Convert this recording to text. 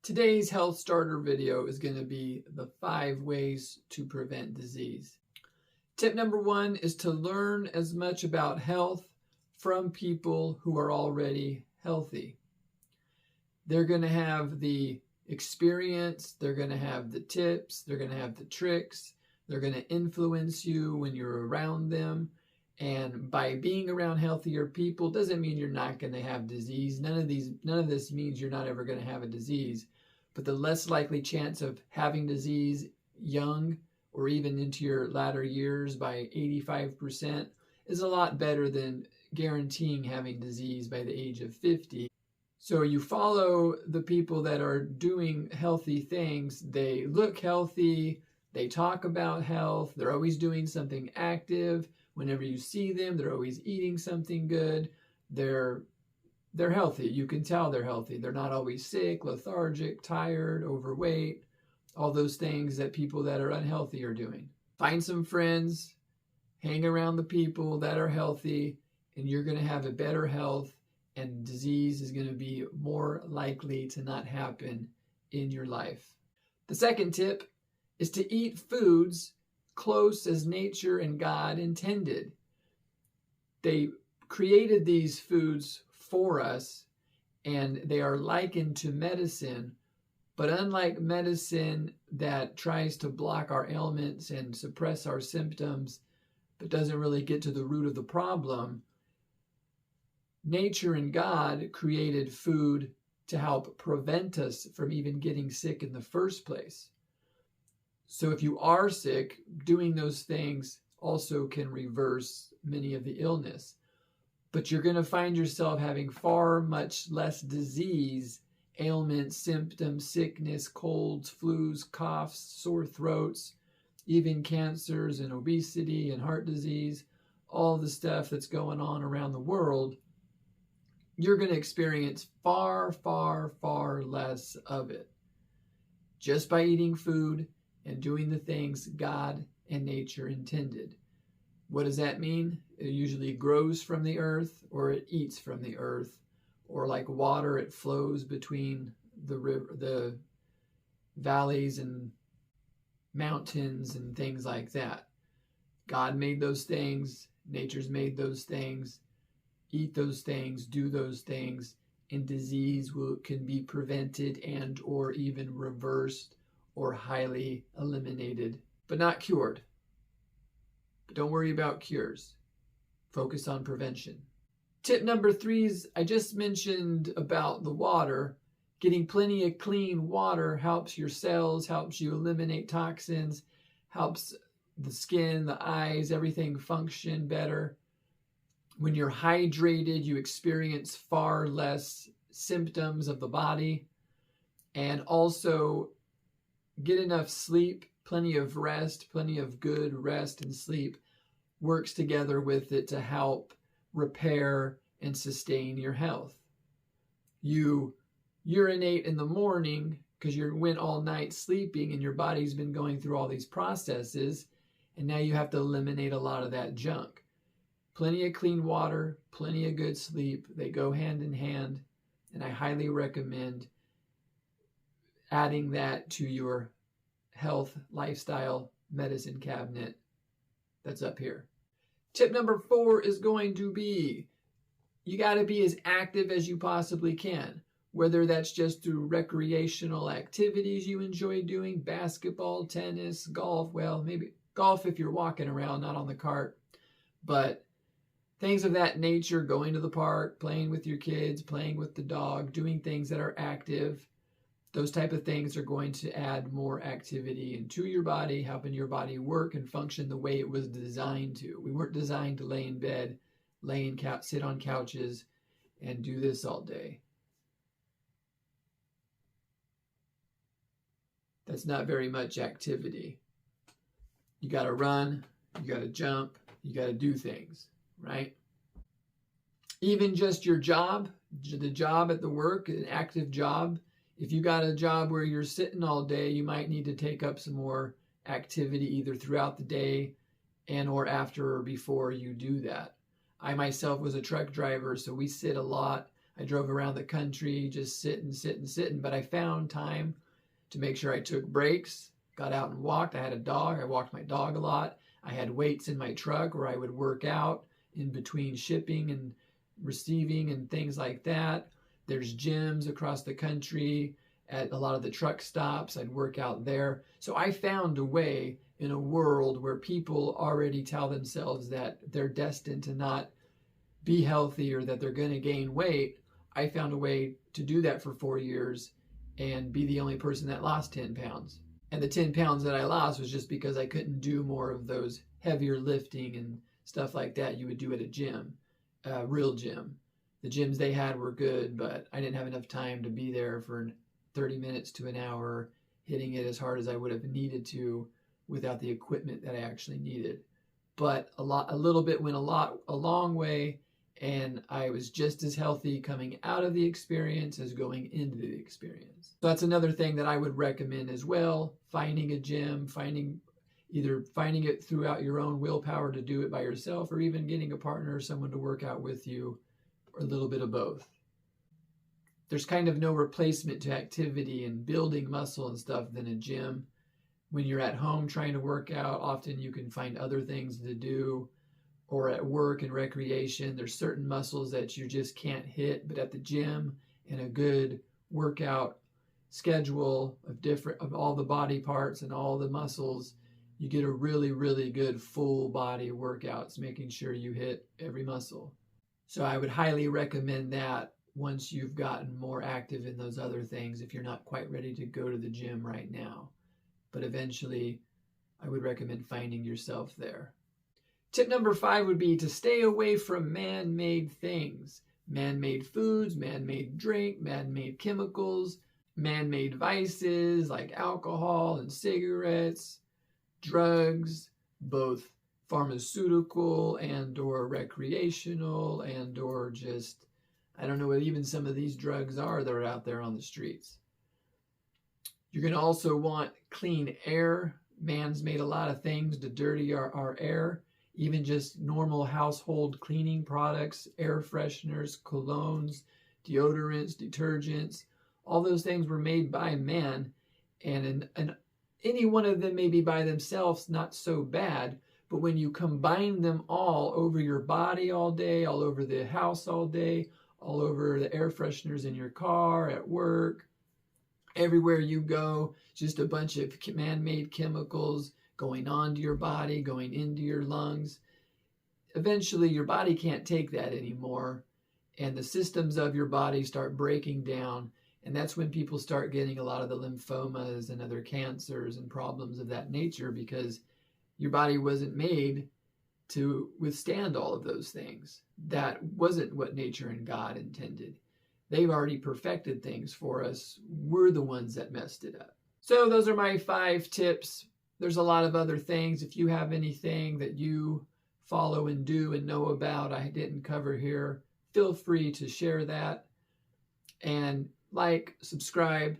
Today's health starter video is going to be the 5 ways to prevent disease. Tip number 1 is to learn as much about health from people who are already healthy. They're going to have the experience, they're going to have the tips, they're going to have the tricks, they're going to influence you when you're around them. And by being around healthier people doesn't mean you're not going to have disease. None of this means you're not ever going to have a disease. But the less likely chance of having disease young or even into your latter years by 85% is a lot better than guaranteeing having disease by the age of 50. So you follow the people that are doing healthy things. They look healthy. They talk about health. They're always doing something active. Whenever you see them, they're always eating something good. They're healthy. You can tell they're healthy. They're not always sick, lethargic, tired, overweight, all those things that people that are unhealthy are doing. Find some friends, hang around the people that are healthy, and you're going to have a better health, and disease is going to be more likely to not happen in your life. The second tip is to eat foods close as nature and God intended. They created these foods for us, and they are likened to medicine, but unlike medicine that tries to block our ailments and suppress our symptoms, but doesn't really get to the root of the problem, nature and God created food to help prevent us from even getting sick in the first place. So if you are sick, doing those things also can reverse many of the illness. But you're going to find yourself having far much less disease, ailments, symptoms, sickness, colds, flus, coughs, sore throats, even cancers and obesity and heart disease, all the stuff that's going on around the world. You're going to experience far, far, far less of it just by eating food and doing the things God and nature intended. What does that mean? It usually grows from the earth, or it eats from the earth, or like water, it flows between the valleys and mountains and things like that. God made those things, nature's made those things. Eat those things, do those things, and disease can be prevented and or even reversed or highly eliminated, but not cured. But don't worry about cures. Focus on prevention. Tip number 3 is, I just mentioned about the water. Getting plenty of clean water helps your cells, helps you eliminate toxins, helps the skin, the eyes, everything function better. When you're hydrated, you experience far less symptoms of the body. And also, get enough sleep, plenty of rest, plenty of good rest and sleep works together with it to help repair and sustain your health. You urinate in the morning because you went all night sleeping and your body's been going through all these processes, and now you have to eliminate a lot of that junk. Plenty of clean water, plenty of good sleep, they go hand in hand, and I highly recommend adding that to your health, lifestyle, medicine cabinet that's up here. Tip number 4 is going to be, you got to be as active as you possibly can, whether that's just through recreational activities you enjoy doing, basketball, tennis, golf. Well, maybe golf if you're walking around, not on the cart, but things of that nature, going to the park, playing with your kids, playing with the dog, doing things that are active. Those type of things are going to add more activity into your body, helping your body work and function the way it was designed to. We weren't designed to lay in bed, sit on couches, and do this all day. That's not very much activity. You got to run, you got to jump, you got to do things, right? Even just your job, the job at the work, an active job. If you got a job where you're sitting all day, you might need to take up some more activity either throughout the day and or after or before you do that. I myself was a truck driver, so we sit a lot. I drove around the country just sitting, but I found time to make sure I took breaks, got out and walked. I had a dog. I walked my dog a lot. I had weights in my truck where I would work out in between shipping and receiving and things like that. There's gyms across the country at a lot of the truck stops. I'd work out there. So I found a way in a world where people already tell themselves that they're destined to not be healthy or that they're going to gain weight. I found a way to do that for 4 years and be the only person that lost 10 pounds. And the 10 pounds that I lost was just because I couldn't do more of those heavier lifting and stuff like that you would do at a gym, a real gym. The gyms they had were good, but I didn't have enough time to be there for 30 minutes to an hour, hitting it as hard as I would have needed to without the equipment that I actually needed. But a little bit went a long way, and I was just as healthy coming out of the experience as going into the experience. So that's another thing that I would recommend as well, finding a gym, either finding it throughout your own willpower to do it by yourself, or even getting a partner or someone to work out with you, or a little bit of both. There's kind of no replacement to activity and building muscle and stuff than a gym. When you're at home trying to work out, often you can find other things to do, or at work and recreation, there's certain muscles that you just can't hit. But at the gym, in a good workout schedule of all the body parts and all the muscles, you get a really, really good full body workouts, making sure you hit every muscle. So I would highly recommend that once you've gotten more active in those other things, if you're not quite ready to go to the gym right now. But eventually, I would recommend finding yourself there. Tip number 5 would be to stay away from man-made things. Man-made foods, man-made drink, man-made chemicals, man-made vices like alcohol and cigarettes, drugs, both pharmaceutical and or recreational and or just, I don't know what even some of these drugs are that are out there on the streets. You're going to also want clean air. Man's made a lot of things to dirty our air. Even just normal household cleaning products, air fresheners, colognes, deodorants, detergents, all those things were made by man. And any one of them maybe by themselves not so bad, but when you combine them all over your body all day, all over the house all day, all over the air fresheners in your car, at work, everywhere you go, just a bunch of man-made chemicals going onto your body, going into your lungs. Eventually, your body can't take that anymore, and the systems of your body start breaking down, and that's when people start getting a lot of the lymphomas and other cancers and problems of that nature, because your body wasn't made to withstand all of those things. That wasn't what nature and God intended. They've already perfected things for us. We're the ones that messed it up. So those are my 5 tips. There's a lot of other things. If you have anything that you follow and do and know about I didn't cover here, feel free to share that. And like, subscribe,